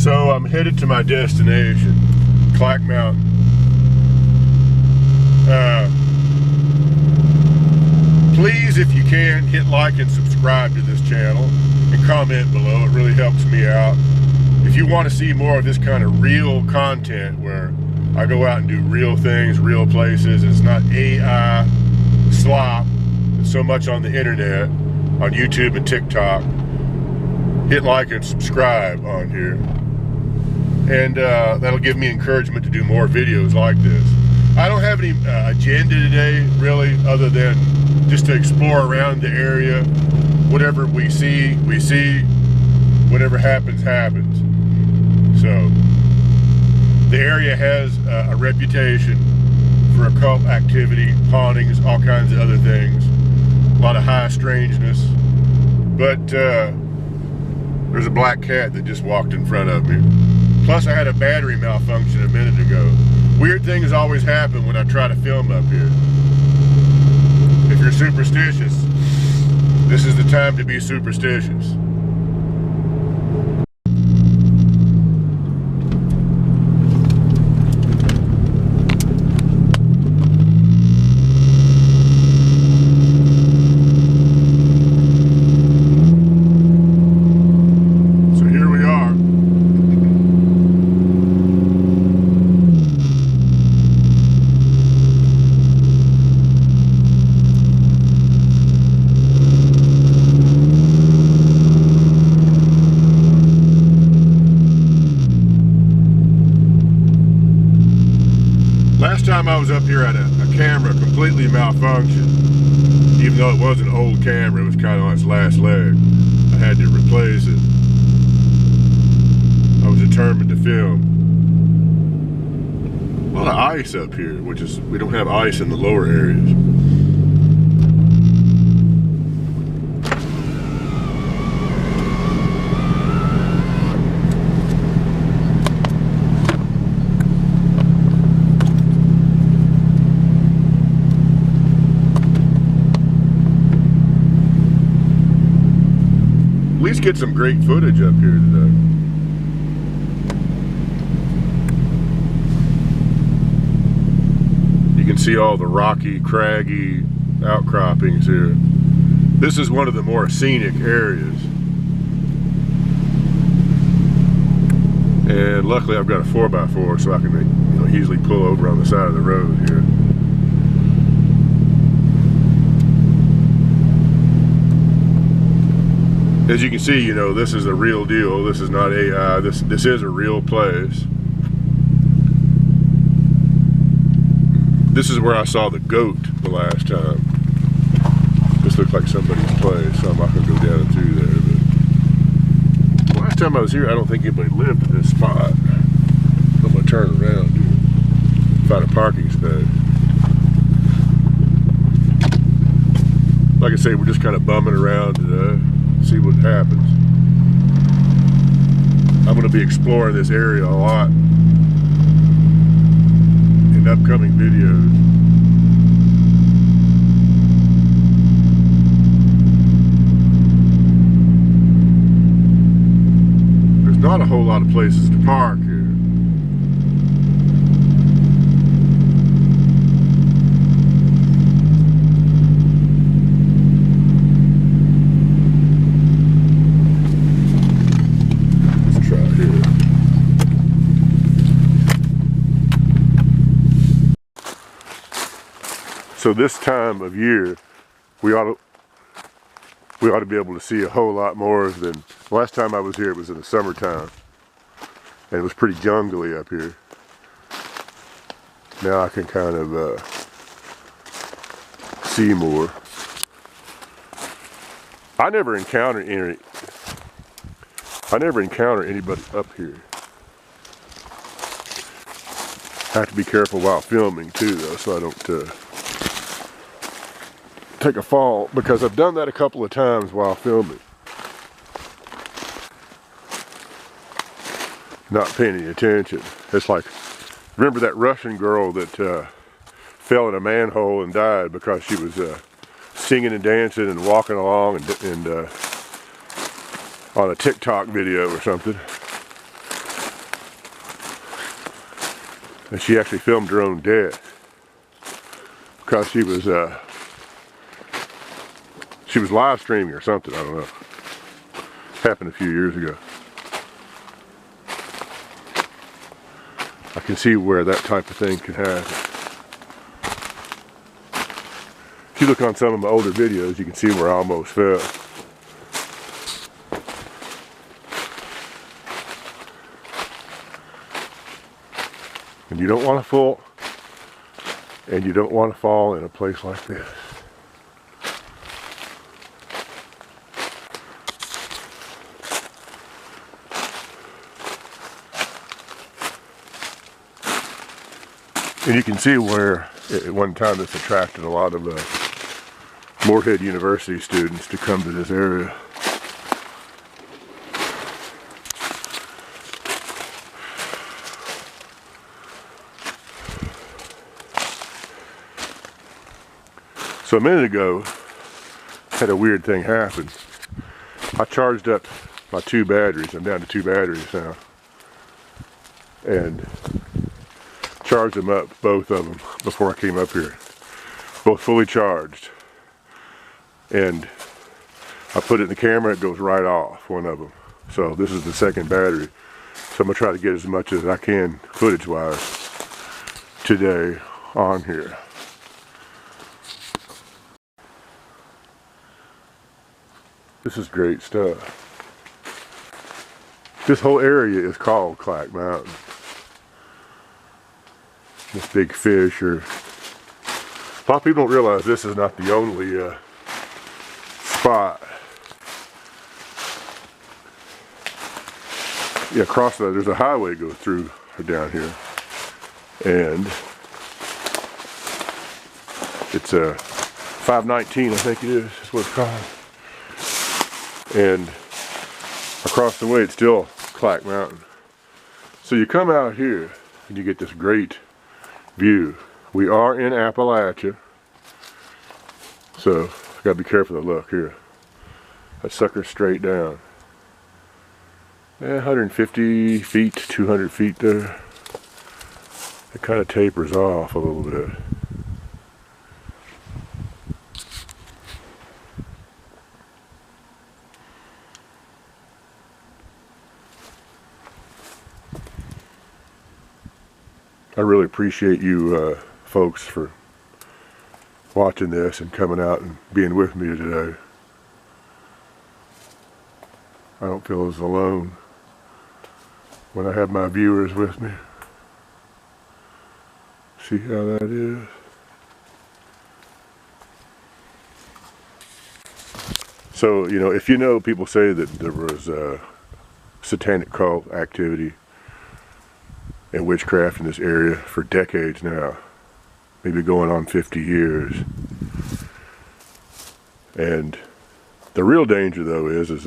So I'm headed to my destination, Clack Mountain. Please, if you can, hit like and subscribe to this channel and comment below. It really helps me out. If you want to see more of this kind of real content where I go out and do real things, real places, it's not AI slop that's so much on the internet, on YouTube and TikTok, hit like and subscribe on here. And that'll give me encouragement to do more videos like this. I don't have any agenda today, really, other than just to explore around the area. Whatever we see, we see. Whatever happens, happens. So, the area has a reputation for occult activity, hauntings, all kinds of other things. A lot of high strangeness. But there's a black cat that just walked in front of me. Plus, I had a battery malfunction a minute ago. Weird things always happen when I try to film up here. If you're superstitious, this is the time to be superstitious. Last time I was up here, I had a camera completely malfunctioned. Even though it was an old camera, it was kind of on its last leg. I had to replace it. I was determined to film. A lot of ice up here, which is, we don't have ice in the lower areas. At least get some great footage up here today. You can see all the rocky, craggy outcroppings here. This is one of the more scenic areas. And luckily I've got a 4x4 so I can easily pull over on the side of the road here. As you can see, this is a real deal. This is not AI. This is a real place. This is where I saw the goat the last time. This looked like somebody's place, so I'm not going to go down and through there. But the last time I was here, I don't think anybody lived in this spot. I'm going to turn around here, find a parking space. Like I say, we're just kind of bumming around today. See what happens. I'm going to be exploring this area a lot in upcoming videos. There's not a whole lot of places to park here. So this time of year, we ought to be able to see a whole lot more than last time I was here. It was in the summertime, and it was pretty jungly up here. Now I can kind of see more. I never encounter anybody up here. I have to be careful while filming too, though, so I don't take a fall, because I've done that a couple of times while filming. Not paying any attention. It's like, remember that Russian girl that fell in a manhole and died because she was singing and dancing and walking along and on a TikTok video or something. And she actually filmed her own death because she was live streaming or something, I don't know. Happened a few years ago. I can see where that type of thing can happen. If you look on some of my older videos, you can see where I almost fell. And you don't want to fall, and you don't want to fall in a place like this. And you can see where at one time this attracted a lot of Moorhead University students to come to this area. So a minute ago, had a weird thing happen. I charged up my 2 batteries. I'm down to 2 batteries now. And charged them up, both of them, before I came up here. Both fully charged. And I put it in the camera, it goes right off, one of them. So this is the second battery. So I'm gonna try to get as much as I can, footage-wise, today on here. This is great stuff. This whole area is called Clack Mountain. This big fish, or a lot of people don't realize this is not the only spot. Yeah, across that there's a highway goes through down here, and it's a 519, I think it is what it's called. And across the way it's still Clack Mountain. So you come out here and you get this great view. We are in Appalachia, so gotta be careful to look here. That sucker's straight down. 150 feet, 200 feet there. It kind of tapers off a little bit. I really appreciate you folks for watching this and coming out and being with me today. I don't feel as alone when I have my viewers with me. See how that is? So, you know, if you know, people say that there was satanic cult activity and witchcraft in this area for decades now, maybe going on 50 years. And the real danger, though, is it's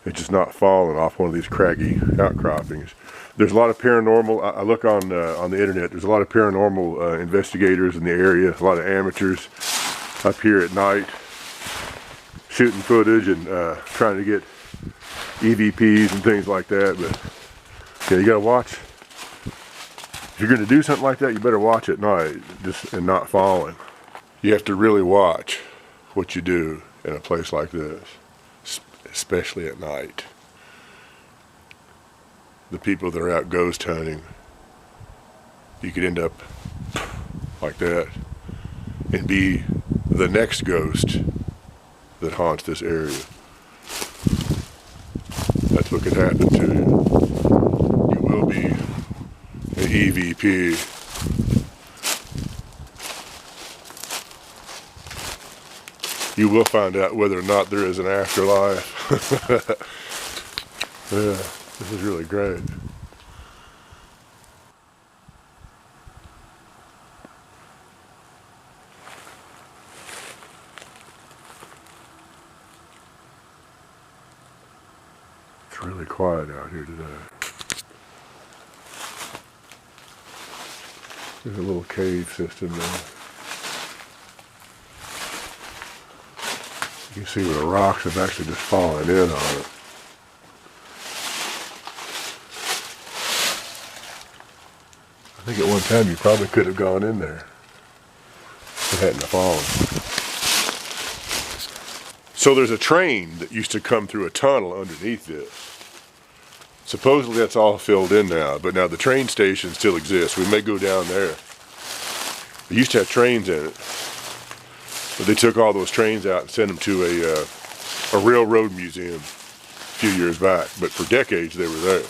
just not falling off one of these craggy outcroppings. There's a lot of paranormal. I look on the internet. There's a lot of paranormal investigators in the area. A lot of amateurs up here at night shooting footage and trying to get EVPs and things like that. But yeah, you gotta watch. If you're going to do something like that, you better watch at night, and not falling. You have to really watch what you do in a place like this, especially at night. The people that are out ghost hunting, you could end up like that and be the next ghost that haunts this area. That's what could happen to you. You will be an EVP. You will find out whether or not there is an afterlife. Yeah, this is really great. It's really quiet out here today. There's a little cave system there. You can see where the rocks have actually just fallen in on it. I think at one time you probably could have gone in there if it hadn't fallen. So there's a train that used to come through a tunnel underneath this. Supposedly that's all filled in now, but now the train station still exists. We may go down there. It used to have trains in it, but they took all those trains out and sent them to a railroad museum a few years back. But for decades they were there.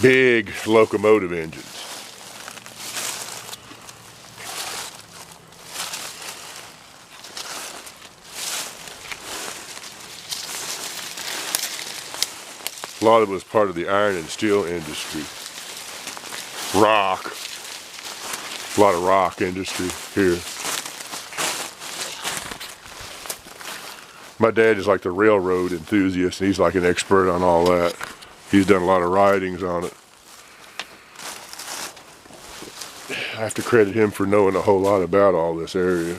Big locomotive engines. A lot of it was part of the iron and steel industry. Rock. A lot of rock industry here. My dad is like the railroad enthusiast, and he's like an expert on all that. He's done a lot of writings on it. I have to credit him for knowing a whole lot about all this area,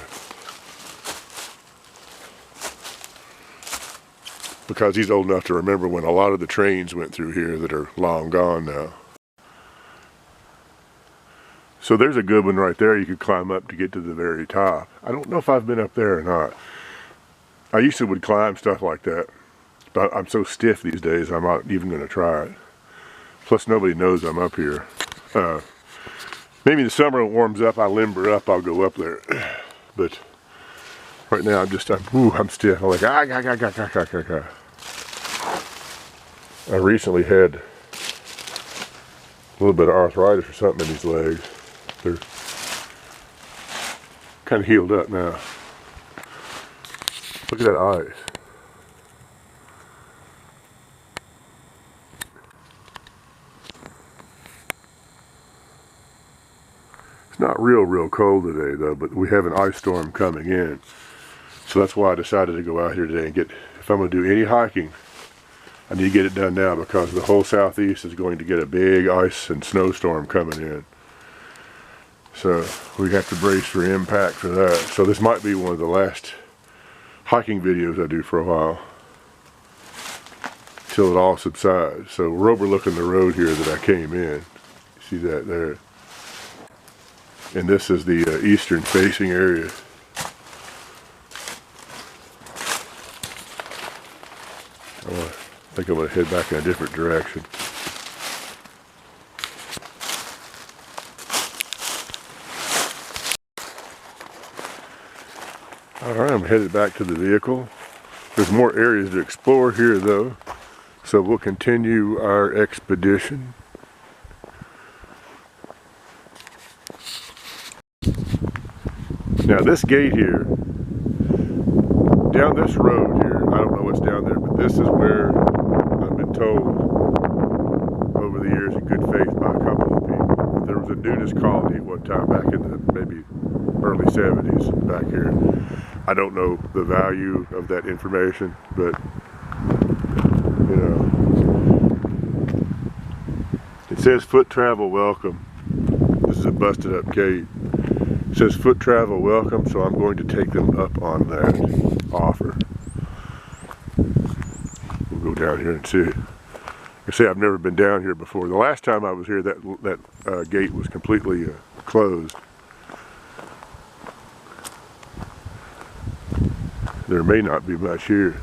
because he's old enough to remember when a lot of the trains went through here that are long gone now. So there's a good one right there you could climb up to get to the very top. I don't know if I've been up there or not. I used to would climb stuff like that, but I'm so stiff these days I'm not even going to try it. Plus nobody knows I'm up here. Maybe in the summer when it warms up, I limber up, I'll go up there. But right now I'm stiff. I'm like, I recently had a little bit of arthritis or something in these legs. They're kind of healed up now. Look at that ice. It's not real cold today though, but we have an ice storm coming in. So that's why I decided to go out here today and if I'm going to do any hiking, I need to get it done now, because the whole southeast is going to get a big ice and snowstorm coming in. So we have to brace for impact for that. So this might be one of the last hiking videos I do for a while, till it all subsides. So we're overlooking the road here that I came in. See that there? And this is the eastern facing area. I think I'm going to head back in a different direction. Alright, I'm headed back to the vehicle. There's more areas to explore here though, so we'll continue our expedition. Now this gate here, down this road here, I don't know what's down there, but this is where I've been told over the years in good faith by a couple of people. There was a nudist colony at one time back in the maybe early 70s back here. I don't know the value of that information, but you know, it says foot travel welcome. This is a busted up gate. It says foot travel welcome, so I'm going to take them up on that offer. We'll go down here and see. I say I've never been down here before. The last time I was here, that gate was completely closed. There may not be much here.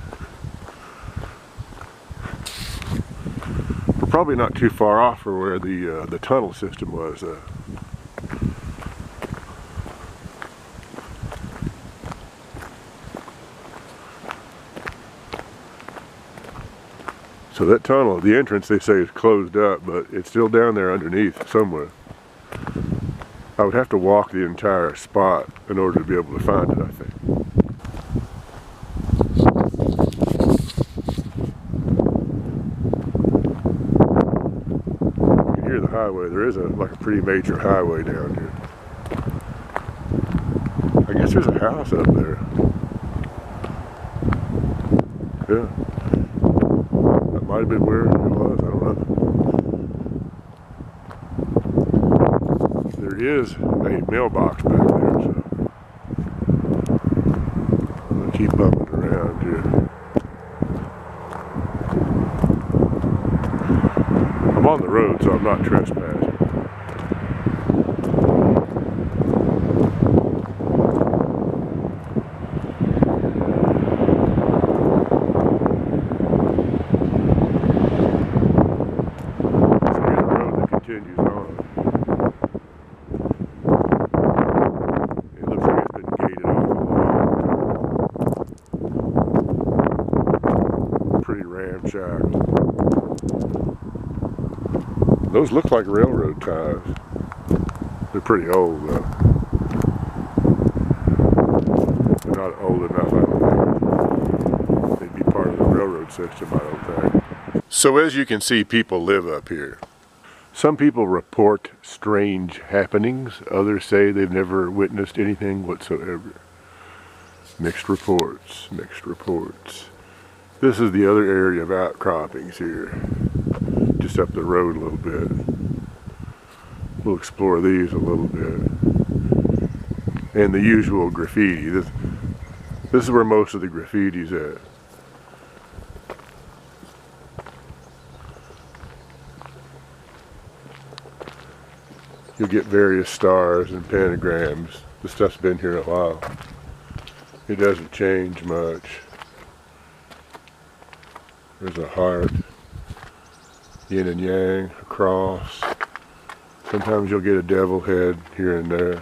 We're probably not too far off from where the tunnel system was. So that tunnel, the entrance they say is closed up, but it's still down there underneath somewhere. I would have to walk the entire spot in order to be able to find it, I think. The highway. There is like a pretty major highway down here. I guess there's a house up there. Yeah. That might have been where it was, I don't know. There is a mailbox back there, so I'm going to keep bumping around here. I'm on the road, so I'm not trespassing. ramshackle. Those look like railroad ties. They're pretty old though. They're not old enough, I don't think. They'd be part of the railroad system, I don't think. So as you can see, people live up here. Some people report strange happenings. Others say they've never witnessed anything whatsoever. Mixed reports, mixed reports. This is the other area of outcroppings here. Just up the road a little bit. We'll explore these a little bit. And the usual graffiti. This is where most of the graffiti's at. You'll get various stars and pentagrams. This stuff's been here a while. It doesn't change much. There's a heart, yin and yang, a cross. Sometimes you'll get a devil head here and there.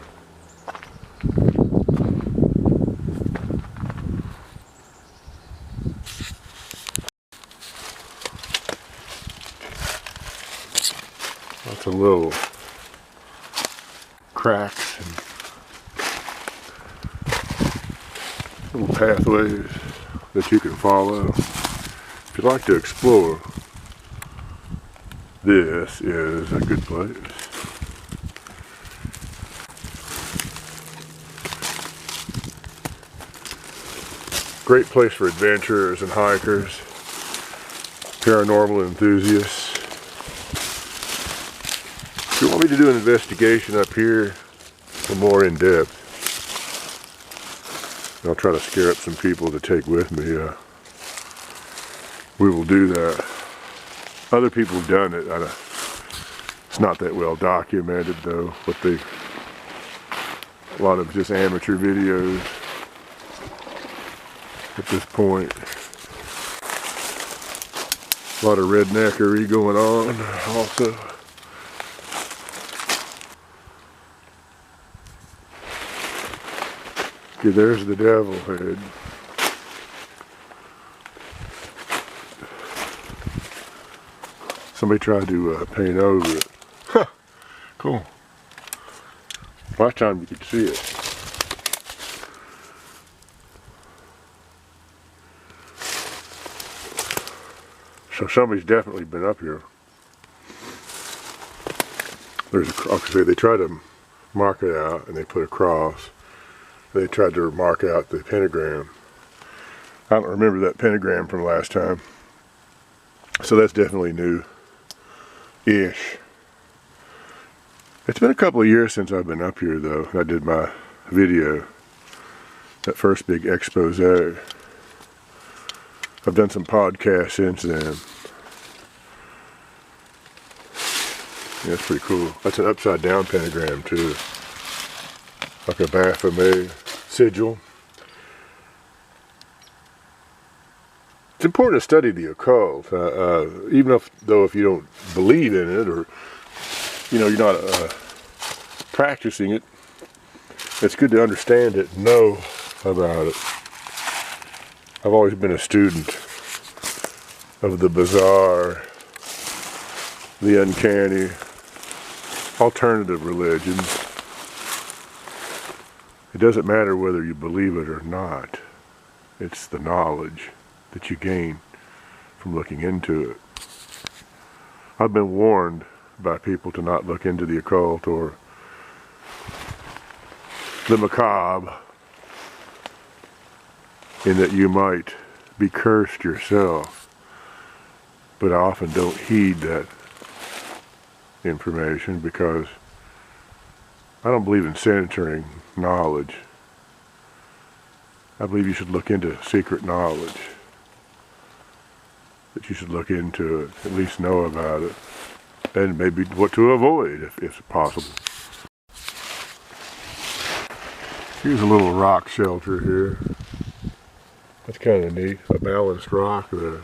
Lots of little cracks and little pathways that you can follow. If you like to explore, this is a good place. Great place for adventurers and hikers, paranormal enthusiasts. If you want me to do an investigation up here, for more in depth, I'll try to scare up some people to take with me. We will do that. Other people have done it. It's not that well documented though, but a lot of just amateur videos at this point. A lot of redneckery going on also. Okay, there's the devil head. Somebody tried to paint over it. Huh, cool. Last time you could see it. So somebody's definitely been up here. There's they tried to mark it out and they put a cross. They tried to mark out the pentagram. I don't remember that pentagram from last time. So that's definitely new-ish. It's been a couple of years since I've been up here though. I did my video, that first big expose. I've done some podcasts since then. Yeah, that's pretty cool. That's an upside down pentagram too. Like a Baphomet sigil. It's important to study the occult, even if you don't believe in it, or you're not practicing it. It's good to understand it and know about it. I've always been a student of the bizarre, the uncanny, alternative religions. It doesn't matter whether you believe it or not. It's the knowledge that you gain from looking into it. I've been warned by people to not look into the occult or the macabre, in that you might be cursed yourself. But I often don't heed that information because I don't believe in censoring knowledge. I believe you should look into secret knowledge. That you should look into it, at least know about it, and maybe what to avoid if possible. Here's a little rock shelter here. That's kind of neat, a balanced rock there.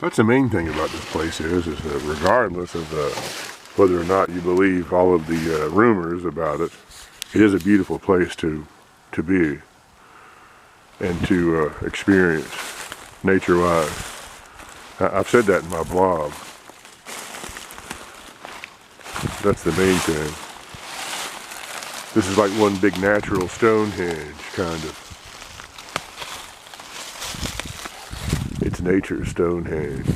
That's the main thing about this place is that regardless of whether or not you believe all of the rumors about it, it is a beautiful place to be and to experience nature-wise. I've said that in my blog. That's the main thing. This is like one big natural Stonehenge, kind of. It's nature's Stonehenge.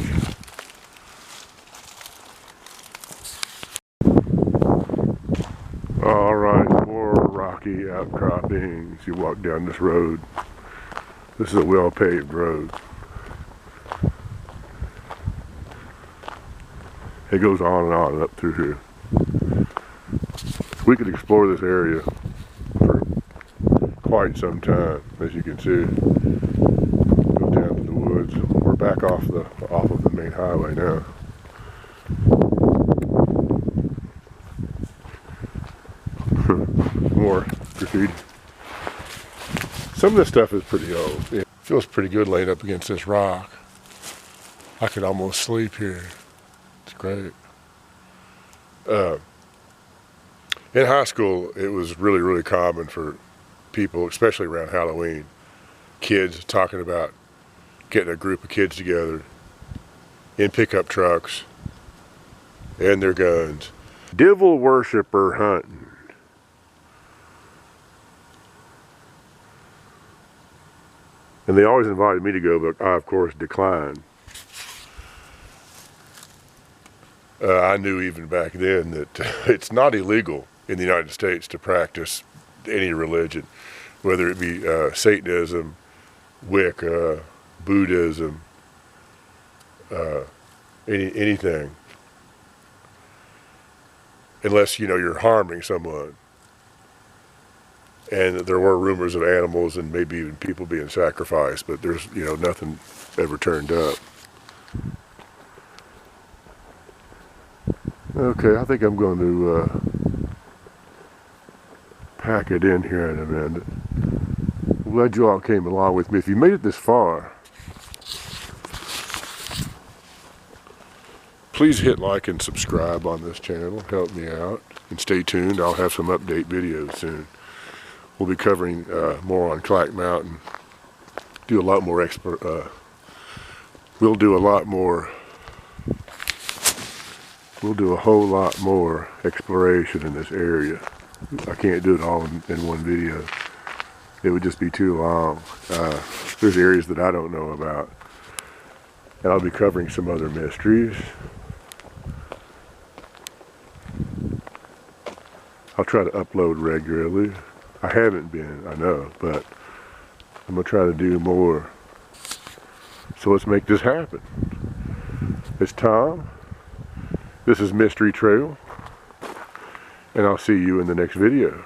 Alright, more rocky outcroppings. You walk down this road. This is a well-paved road. It goes on and on and up through here. We could explore this area for quite some time, as you can see. Go down to the woods. We're back off of the main highway now. More graffiti. Some of this stuff is pretty old. It feels pretty good laying up against this rock. I could almost sleep here. It's great. In high school, it was really, really common for people, especially around Halloween, kids talking about getting a group of kids together in pickup trucks and their guns. Devil worshiper hunting. And they always invited me to go, but I, of course, declined. I knew even back then that it's not illegal in the United States to practice any religion, whether it be Satanism, Wicca, Buddhism, anything, unless you're harming someone. And there were rumors of animals and maybe even people being sacrificed, but there's nothing ever turned up. Okay, I think I'm going to pack it in here in a minute. I'm glad you all came along with me. If you made it this far, please hit like and subscribe on this channel. Help me out. And stay tuned. I'll have some update videos soon. We'll be covering more on Clack Mountain. Do a lot more we'll do a whole lot more exploration in this area. I can't do it all in one video. It would just be too long. There's areas that I don't know about. And I'll be covering some other mysteries. I'll try to upload regularly. I haven't been, I know, but I'm going to try to do more. So let's make this happen. It's Tom. This is Mystery Trail. And I'll see you in the next video.